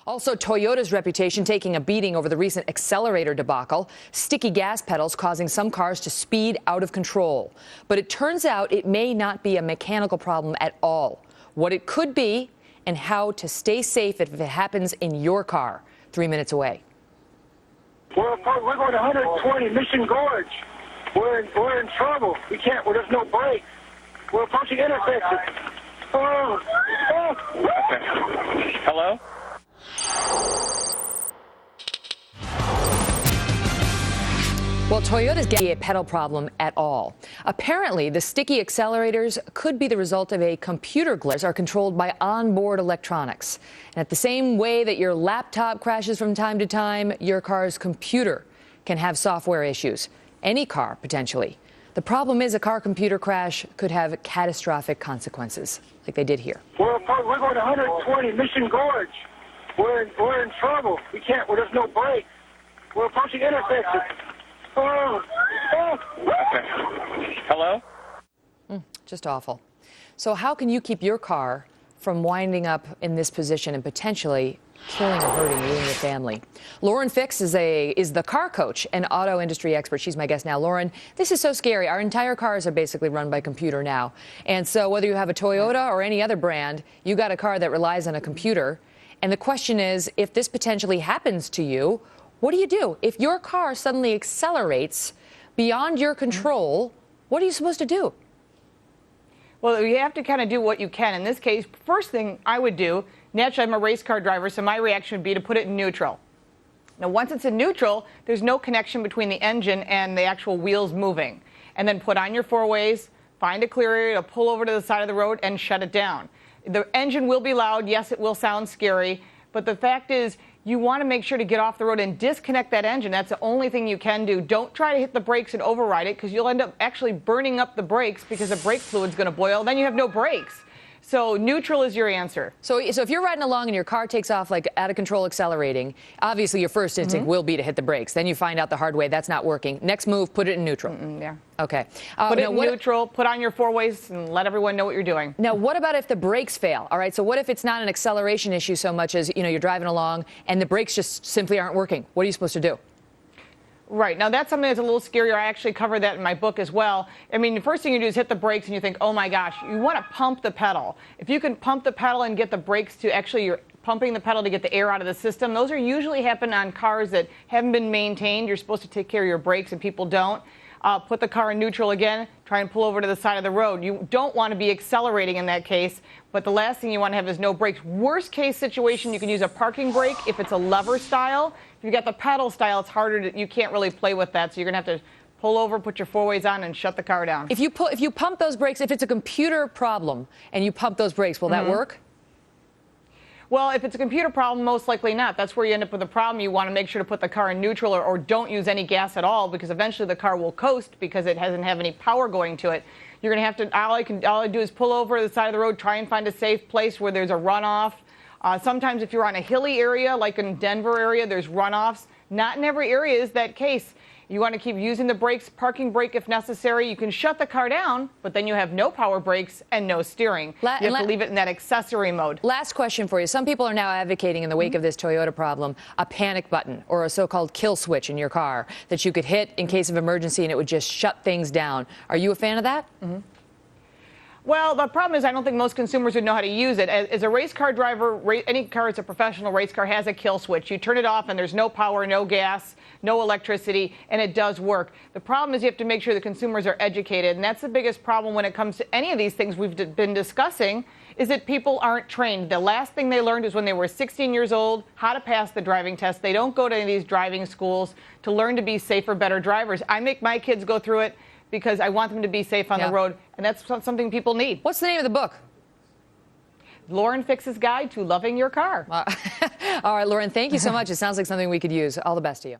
Also, Toyota's reputation taking a beating over the recent accelerator debacle, sticky gas pedals causing some cars to speed out of control. But it turns out it may not be a mechanical problem at all. What it could be and how to stay safe if it happens in your car. 3 minutes away. We're going to 120 Mission Gorge. We're in trouble. We can't. There's no brakes. We're approaching intersection. Hello? Well, Toyota's getting a pedal problem at all. Apparently, the sticky accelerators could be the result of a computer glitch are controlled by onboard electronics. And at the same way that your laptop crashes from time to time, your car's computer can have software issues. Any car, potentially. The problem is a car-computer crash could have catastrophic consequences, like they did here. We're going to 120 Mission Gorge. We're in trouble. We can't. There's no brakes. We're approaching intersection. Hello? Just awful. So how can you keep your car from winding up in this position and potentially killing or hurting you and your family? Lauren Fix is the car coach and auto industry expert. She's my guest now. Lauren, this is so scary. Our entire cars are basically run by computer now. And so whether you have a Toyota or any other brand, you got a car that relies on a computer. And the question is, if this potentially happens to you, what do you do? If your car suddenly accelerates beyond your control, what are you supposed to do? Well, you have to kind of do what you can. In this case, first thing I would do, naturally, I'm a race car driver, so my reaction would be to put it in neutral. Now, once it's in neutral, there's no connection between the engine and the actual wheels moving. And then put on your four-ways, find a clear area to pull over to the side of the road and shut it down. The engine will be loud. Yes, it will sound scary. But the fact is, you want to make sure to get off the road and disconnect that engine. That's the only thing you can do. Don't try to hit the brakes and override it, because you'll end up actually burning up the brakes because the brake fluid's going to boil. Then you have no brakes. So neutral is your answer. So if you're riding along and your car takes off like out of control accelerating, obviously your first instinct will be to hit the brakes. Then you find out the hard way that's not working. Next move, put it in neutral. Yeah. Okay. Put it in neutral, put on your four-ways, and let everyone know what you're doing. Now, what about if the brakes fail? All right, so what if it's not an acceleration issue so much as, you're driving along and the brakes just simply aren't working? What are you supposed to do? Right. Now, that's something that's a little scarier. I actually cover that in my book as well. I mean, the first thing you do is hit the brakes and you think, oh, my gosh, you want to pump the pedal. If you can pump the pedal and get the brakes to actually, you're pumping the pedal to get the air out of the system. Those are usually happen on cars that haven't been maintained. You're supposed to take care of your brakes and people don't. Put the car in neutral again, try and pull over to the side of the road. You don't want to be accelerating in that case, but the last thing you want to have is no brakes. Worst case situation, you can use a parking brake if it's a lever style. If you got the pedal style, it's harder you can't really play with that, so you're going to have to pull over, put your four-ways on, and shut the car down. If you pump those brakes, if it's a computer problem and you pump those brakes, will that work? Well, if it's a computer problem, most likely not. That's where you end up with a problem. You want to make sure to put the car in neutral or don't use any gas at all, because eventually the car will coast because it doesn't have any power going to it. You're going to have to, all I do is pull over to the side of the road, try and find a safe place where there's a runoff. Sometimes if you're on a hilly area, like in Denver area, there's runoffs. Not in every area is that case. You want to keep using the brakes, parking brake if necessary. You can shut the car down, but then you have no power brakes and no steering. You have to leave it in that accessory mode. Last question for you. Some people are now advocating in the wake of this Toyota problem a panic button or a so-called kill switch in your car that you could hit in case of emergency and it would just shut things down. Are you a fan of that? Well, the problem is I don't think most consumers would know how to use it. As a race car driver, any car that's a professional race car has a kill switch. You turn it off and there's no power, no gas, no electricity, and it does work. The problem is you have to make sure the consumers are educated, and that's the biggest problem when it comes to any of these things we've been discussing, is that people aren't trained. The last thing they learned is when they were 16 years old, how to pass the driving test. They don't go to any of these driving schools to learn to be safer, better drivers. I make my kids go through it because I want them to be safe on the road, and that's something people need. What's the name of the book? Lauren Fix's Guide to Loving Your Car. All right, Lauren, thank you so much. It sounds like something we could use. All the best to you.